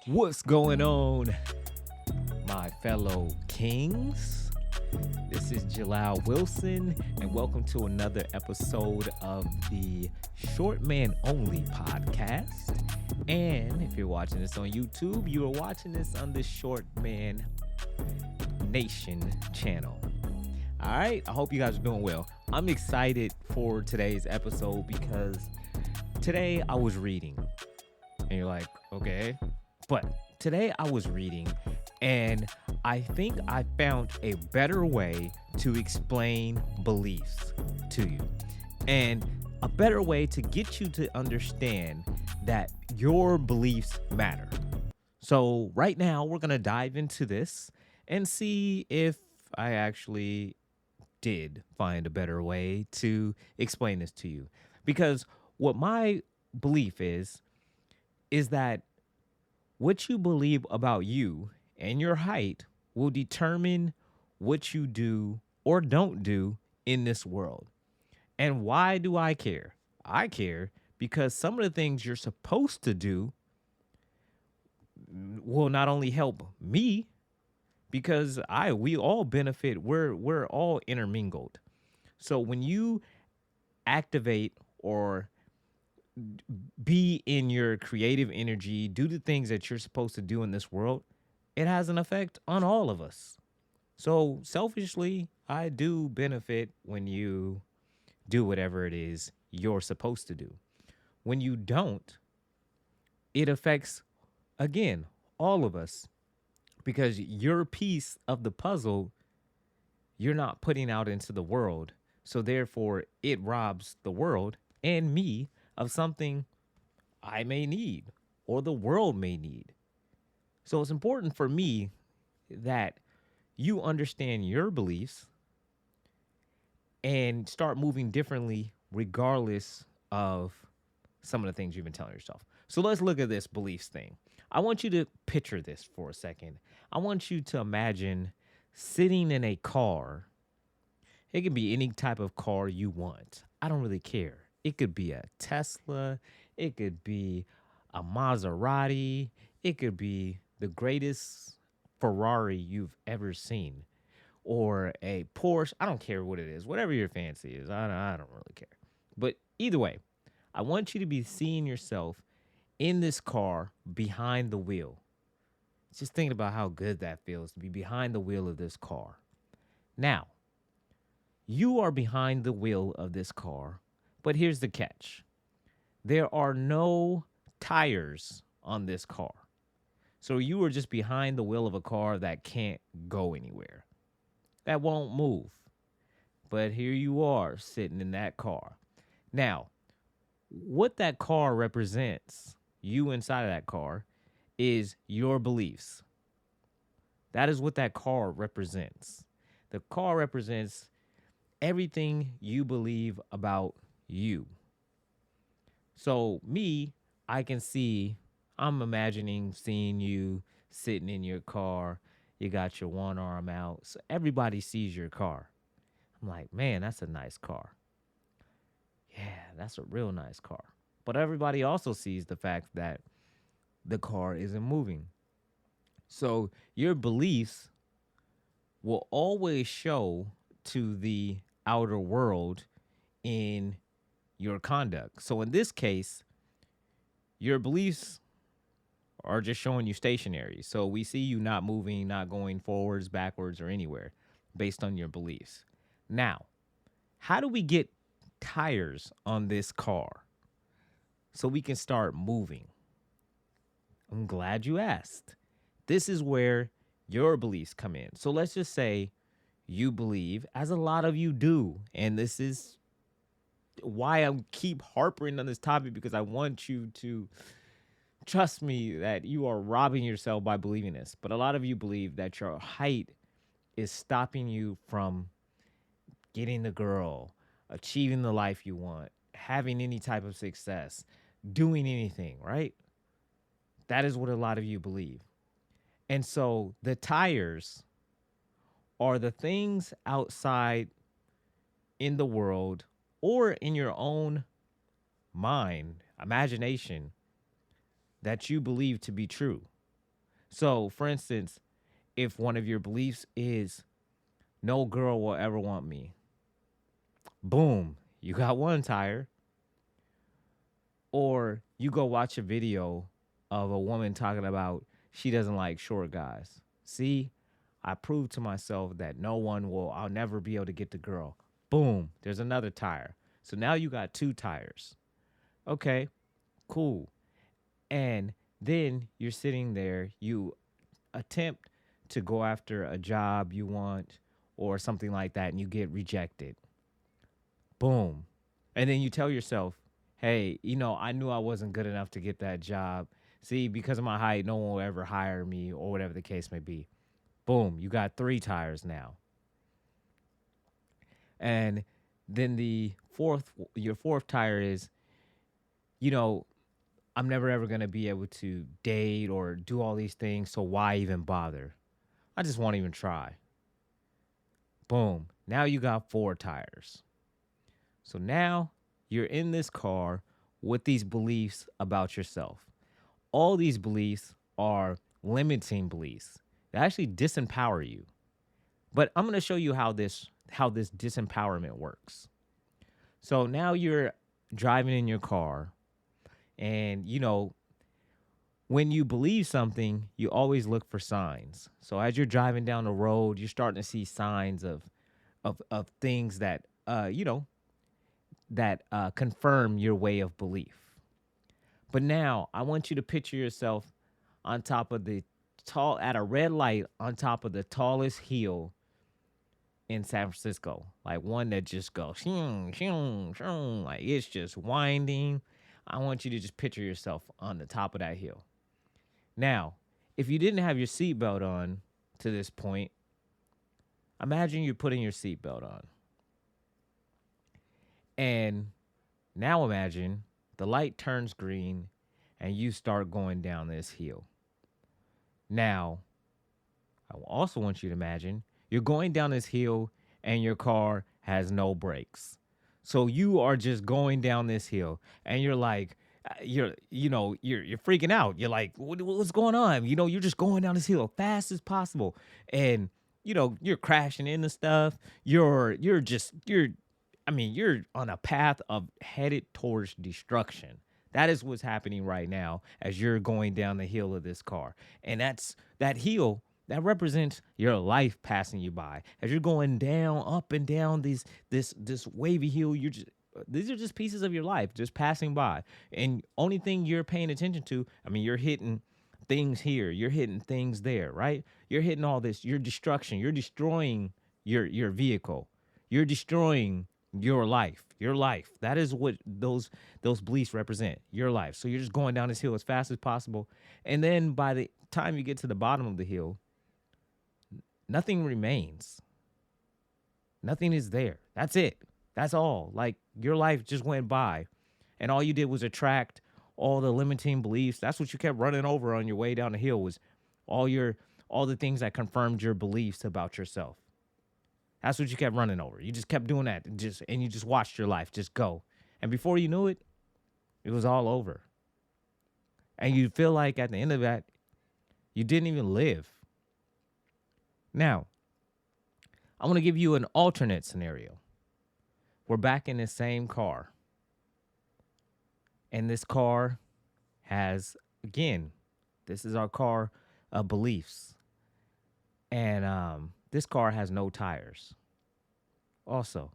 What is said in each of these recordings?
What's going on, my fellow kings? This is Jalal Wilson, and welcome to another episode of the Short Man Only podcast. And if you're watching this on YouTube, you are watching this on the Short Man Nation channel. All right, I hope you guys are doing well. I'm excited for today's episode because today I was reading, and you're like, okay. But today I was reading, and I think I found a better way to explain beliefs to you, and a better way to get you to understand that your beliefs matter. So, right now, we're going to dive into this and see if I actually did find a better way to explain this to you. Because what my belief is that what you believe about you and your height will determine what you do or don't do in this world. And why do I care? I care because some of the things you're supposed to do will not only help me, because we all benefit. We're all intermingled. So when you activate or be in your creative energy, do the things that you're supposed to do in this world, it has an effect on all of us. So selfishly, I do benefit when you do whatever it is you're supposed to do. When you don't, it affects, again, all of us, because your piece of the puzzle you're not putting out into the world. So therefore, it robs the world and me of something I may need or the world may need. So it's important for me that you understand your beliefs and start moving differently regardless of some of the things you've been telling yourself. So let's look at this beliefs thing. I want you to picture this for a second. I want you to imagine sitting in a car. It can be any type of car you want. I don't really care. It could be a Tesla. It could be a Maserati. It could be the greatest Ferrari you've ever seen, or a Porsche. I don't care what it is. Whatever your fancy is, I don't really care. But either way, I want you to be seeing yourself in this car behind the wheel. Just thinking about how good that feels to be behind the wheel of this car. Now, you are behind the wheel of this car, but here's the catch. There are no tires on this car. So you are just behind the wheel of a car that can't go anywhere, that won't move. But here you are sitting in that car. Now, what that car represents, you inside of that car, is your beliefs. That is what that car represents. The car represents everything you believe about you. So me, I can see, I'm imagining seeing you sitting in your car. You got your one arm out. So everybody sees your car. I'm like, man, that's a nice car. Yeah, that's a real nice car. But everybody also sees the fact that the car isn't moving. So your beliefs will always show to the outer world in your conduct. So in this case, your beliefs are just showing you stationary. So we see you not moving, not going forwards, backwards, or anywhere based on your beliefs. Now, how do we get tires on this car so we can start moving? I'm glad you asked. This is where your beliefs come in. So let's just say you believe, as a lot of you do, and this is why I keep harping on this topic, because I want you to trust me that you are robbing yourself by believing this. But a lot of you believe that your height is stopping you from getting the girl, achieving the life you want, having any type of success, doing anything, right? That is what a lot of you believe. And so the tires are the things outside in the world or in your own mind, imagination, that you believe to be true. So, for instance, if one of your beliefs is no girl will ever want me, boom, you got one tire. Or you go watch a video of a woman talking about she doesn't like short guys. See, I proved to myself that I'll never be able to get the girl. Boom, there's another tire. So now you got two tires. Okay, cool. And then you're sitting there, you attempt to go after a job you want or something like that, and you get rejected. Boom. And then you tell yourself, hey, I knew I wasn't good enough to get that job. See, because of my height, no one will ever hire me or whatever the case may be. Boom, you got three tires now. And then your fourth tire is, you know, I'm never ever going to be able to date or do all these things. So why even bother? I just won't even try. Boom. Now you got four tires. So now you're in this car with these beliefs about yourself. All these beliefs are limiting beliefs. They actually disempower you. But I'm going to show you how this disempowerment works. So now you're driving in your car and when you believe something, you always look for signs. So as you're driving down the road, you're starting to see signs of things that confirm your way of belief. But now I want you to picture yourself on top of at a red light on top of the tallest hill in San Francisco, like one that just goes, shing, shing, shing, like it's just winding. I want you to just picture yourself on the top of that hill. Now, if you didn't have your seatbelt on to this point, imagine you're putting your seatbelt on. And now imagine the light turns green and you start going down this hill. Now, I also want you to imagine you're going down this hill and your car has no brakes. So you are just going down this hill and you're like, you're freaking out. You're like, what's going on? You're just going down this hill as fast as possible. And, you're crashing into stuff. You're on a path of headed towards destruction. That is what's happening right now as you're going down the hill of this car. And that hill that represents your life passing you by. As you're going down, up and down this wavy hill, these are just pieces of your life just passing by. And only thing you're paying attention to, you're hitting things here, you're hitting things there, right? You're hitting all this, your destruction, you're destroying your vehicle. You're destroying your life. Your life. That is what those beliefs represent. Your life. So you're just going down this hill as fast as possible. And then by the time you get to the bottom of the hill, nothing remains. Nothing is there. That's it. That's all. Like your life just went by and all you did was attract all the limiting beliefs. That's what you kept running over on your way down the hill was all the things that confirmed your beliefs about yourself. That's what you kept running over. You just kept doing that and you just watched your life just go. And before you knew it, it was all over. And you feel like at the end of that, you didn't even live. Now, I want to give you an alternate scenario. We're back in the same car. And this car has, again, this is our car of beliefs. And this car has no tires also.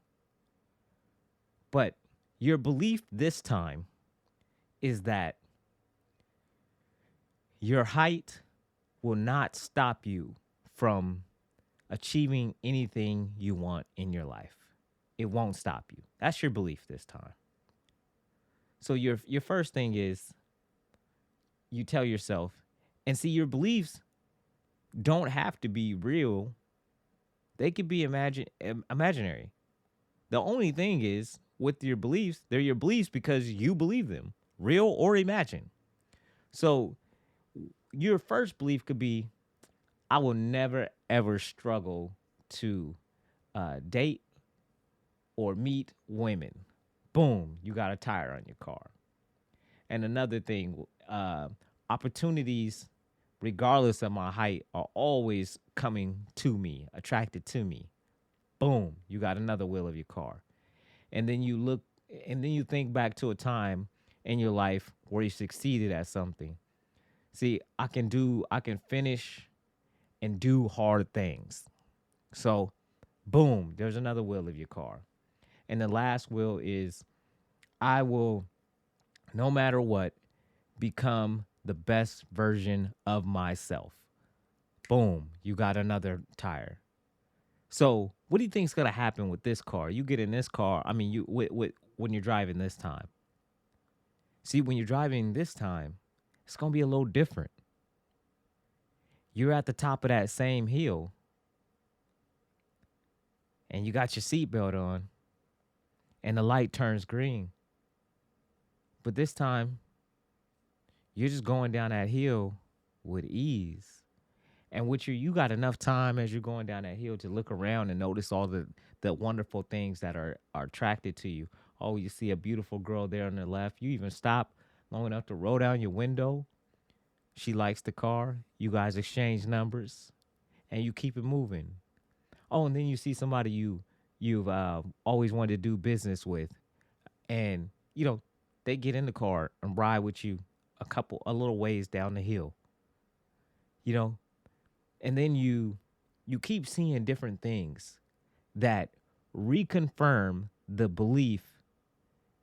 But your belief this time is that your height will not stop you from achieving anything you want in your life. It won't stop you. That's your belief this time. So your first thing is you tell yourself, and see, your beliefs don't have to be real. They could be imaginary. The only thing is with your beliefs, they're your beliefs because you believe them, real or imagined. So your first belief could be, I will never, ever struggle to date or meet women. Boom, you got a tire on your car. And another thing, opportunities regardless of my height, are always coming to me, attracted to me. Boom, you got another wheel of your car. And then you look, and then you think back to a time in your life where you succeeded at something. See, I can finish and do hard things. So, boom, there's another wheel of your car. And the last wheel is I will, no matter what, become the best version of myself. Boom, you got another tire. So, what do you think's gonna happen with this car? You get in this car. I mean, you when you're driving this time. See, when you're driving this time, it's gonna be a little different. You're at the top of that same hill, and you got your seatbelt on, and the light turns green. But this time, you're just going down that hill with ease. And with you got enough time as you're going down that hill to look around and notice all the wonderful things that are attracted to you. Oh, you see a beautiful girl there on the left. You even stop long enough to roll down your window. She likes the car. You guys exchange numbers, and you keep it moving. Oh, and then you see somebody you've always wanted to do business with, and they get in the car and ride with you a little ways down the hill. You know, and then you keep seeing different things that reconfirm the belief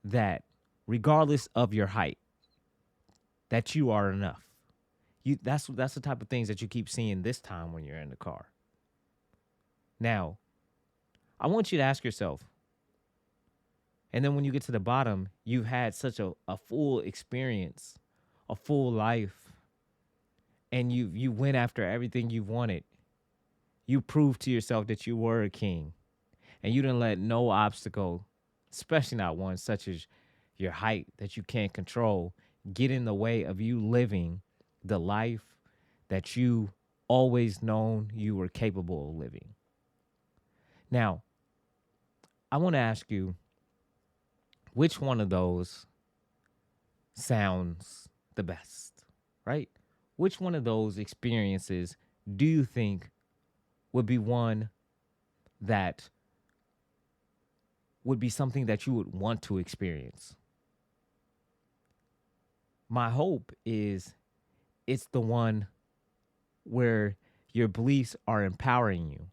that regardless of your height, that you are enough. That's the type of things that you keep seeing this time when you're in the car. Now, I want you to ask yourself, and then when you get to the bottom, you've had such a full experience, a full life, and you went after everything you wanted. You proved to yourself that you were a king, and you didn't let no obstacle, especially not one such as your height that you can't control, get in the way of you living the life that you always known you were capable of living. Now, I want to ask you, which one of those sounds the best, right? Which one of those experiences do you think would be one that would be something that you would want to experience? My hope is it's the one where your beliefs are empowering you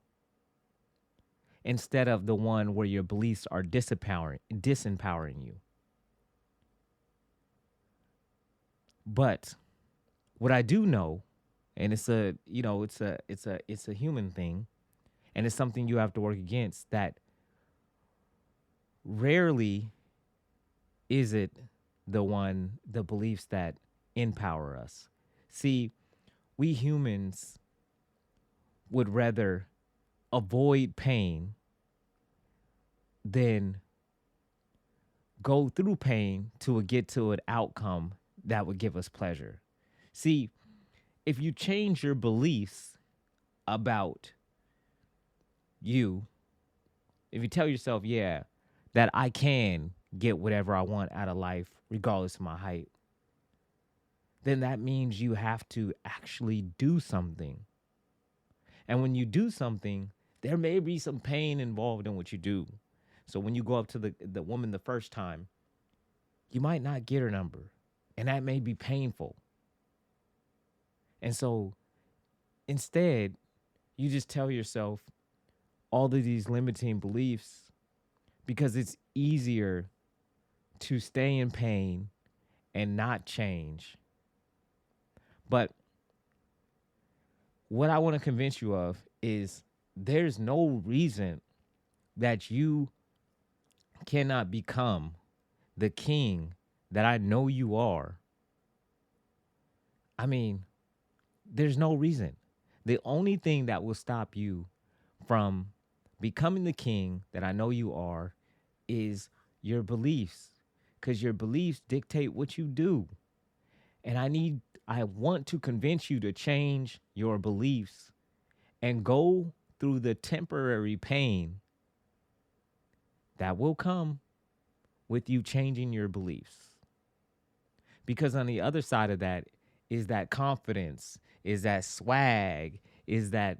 instead of the one where your beliefs are disempowering you. But what I do know, and it's a human thing, and it's something you have to work against, that rarely is it the beliefs that empower us. See, we humans would rather avoid pain than go through pain to get to an outcome that would give us pleasure. See, if you change your beliefs about you, if you tell yourself, yeah, that I can get whatever I want out of life, regardless of my height, then that means you have to actually do something. And when you do something, there may be some pain involved in what you do. So when you go up to the woman the first time, you might not get her number, and that may be painful. And so instead, you just tell yourself all of these limiting beliefs because it's easier to stay in pain and not change. But what I want to convince you of is there's no reason that you cannot become the king that I know you are. I mean, there's no reason. The only thing that will stop you from becoming the king that I know you are is your beliefs, because your beliefs dictate what you do. And I want to convince you to change your beliefs and go through the temporary pain that will come with you changing your beliefs. Because on the other side of that is that confidence, is that swag, is that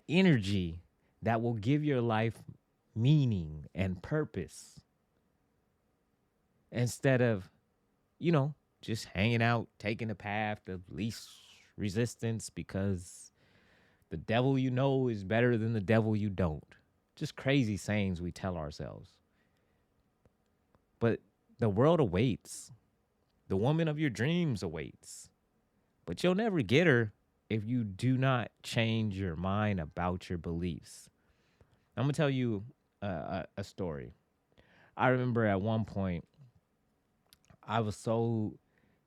energy that will give your life meaning and purpose instead of, you know, just hanging out, taking the path of least resistance because the devil you know is better than the devil you don't. Just crazy sayings we tell ourselves. But the world awaits. The woman of your dreams awaits. But you'll never get her if you do not change your mind about your beliefs. I'm going to tell you a story. I remember at one point, I was so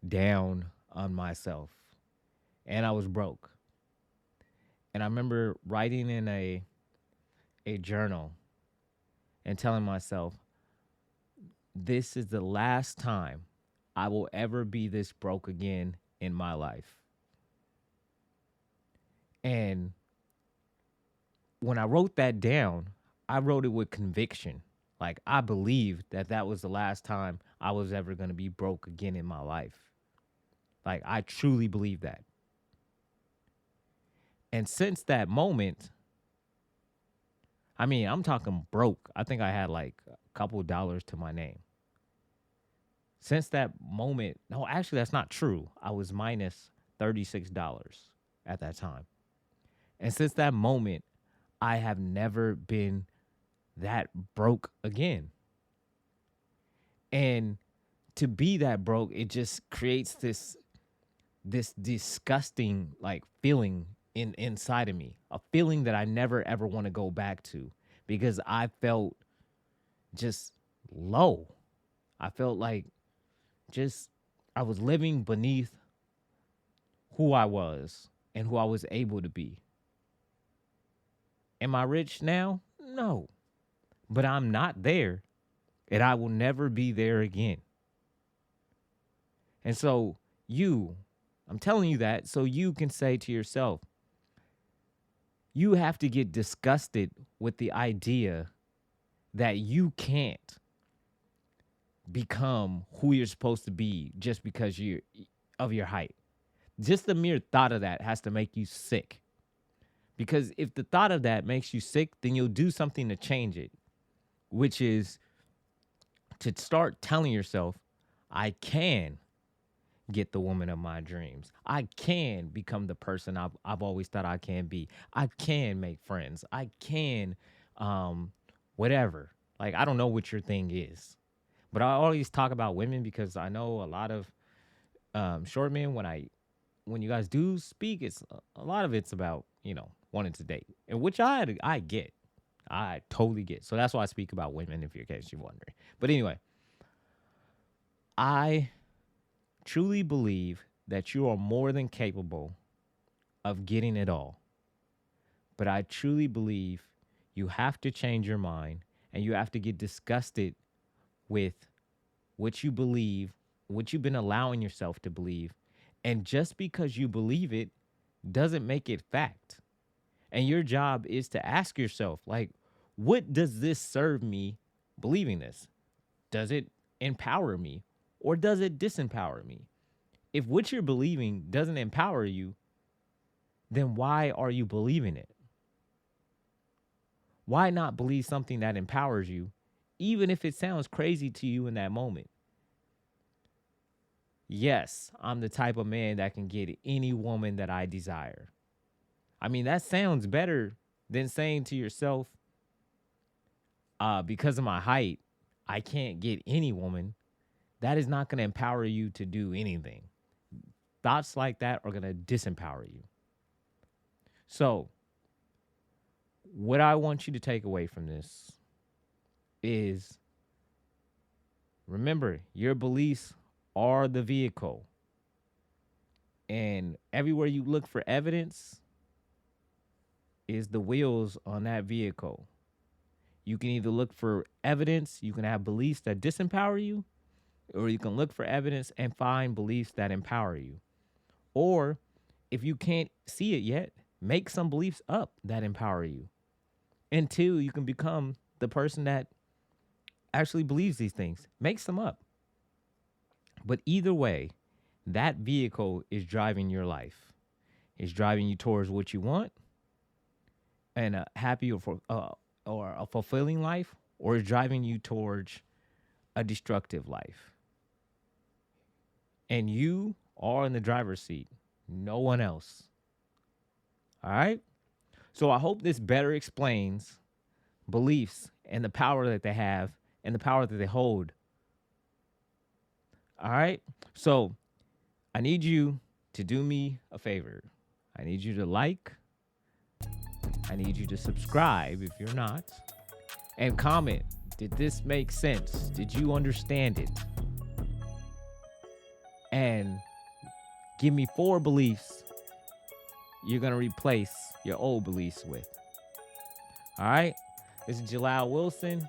down on myself and I was broke. And I remember writing in a journal and telling myself, this is the last time I will ever be this broke again in my life. And when I wrote that down, I wrote it with conviction. Like I believed that that was the last time I was ever going to be broke again in my life. Like I truly believe that. And since that moment, I mean, I'm talking broke. I think I had like a couple of dollars to my name. Since that moment, no, actually, that's not true. I was minus $36 at that time. And since that moment, I have never been that broke again. And to be that broke, it just creates this disgusting like feeling inside of me, a feeling that I never ever want to go back to because I felt just low. I felt like just I was living beneath who I was and who I was able to be. Am I rich now? No. But I'm not there and I will never be there again. And so I'm telling you that so you can say to yourself, you have to get disgusted with the idea that you can't become who you're supposed to be just because you of your height. Just the mere thought of that has to make you sick. Because if the thought of that makes you sick, then you'll do something to change it, which is to start telling yourself, I can get the woman of my dreams. I can become the person I've always thought I can be. I can make friends. I can, whatever. Like, I don't know what your thing is, but I always talk about women because I know a lot of short men. When you guys do speak, it's a lot of it's about wanting to date, and which I get, I totally get. So that's why I speak about women, if in case you're wondering. But anyway, I truly believe that you are more than capable of getting it all. But I truly believe you have to change your mind and you have to get disgusted with what you believe, what you've been allowing yourself to believe. And just because you believe it doesn't make it fact. And your job is to ask yourself, like, what does this serve me believing this? Does it empower me or does it disempower me? If what you're believing doesn't empower you, then why are you believing it? Why not believe something that empowers you, even if it sounds crazy to you in that moment? Yes, I'm the type of man that can get any woman that I desire. I mean, that sounds better than saying to yourself, because of my height, I can't get any woman. That is not going to empower you to do anything. Thoughts like that are going to disempower you. So, what I want you to take away from this is remember, your beliefs are the vehicle. And everywhere you look for evidence is the wheels on that vehicle. You can either look for evidence, you can have beliefs that disempower you, or you can look for evidence and find beliefs that empower you. Or if you can't see it yet, make some beliefs up that empower you until you can become the person that actually believes these things. Make some up. But either way, that vehicle is driving your life. is driving you towards what you want and a happy or a fulfilling life, or is driving you towards a destructive life. And you are in the driver's seat, no one else. All right? So I hope this better explains beliefs and the power that they have and the power that they hold. All right? So I need you to do me a favor. I need you to like. I need you to subscribe if you're not. And comment. Did this make sense? Did you understand it? And give me 4 beliefs you're going to replace your old beliefs with. All right? This is Jalal Wilson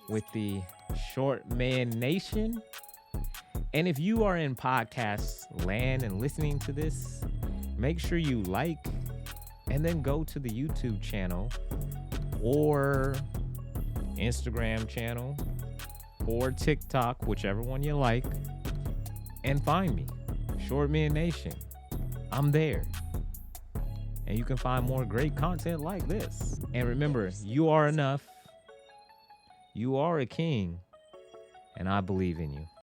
with the Short Man Nation. And if you are in podcast land and listening to this, make sure you like and then go to the YouTube channel or Instagram channel or TikTok, whichever one you like, and find me, Short Man Nation. I'm there. And you can find more great content like this. And remember, you are enough. You are a king. And I believe in you.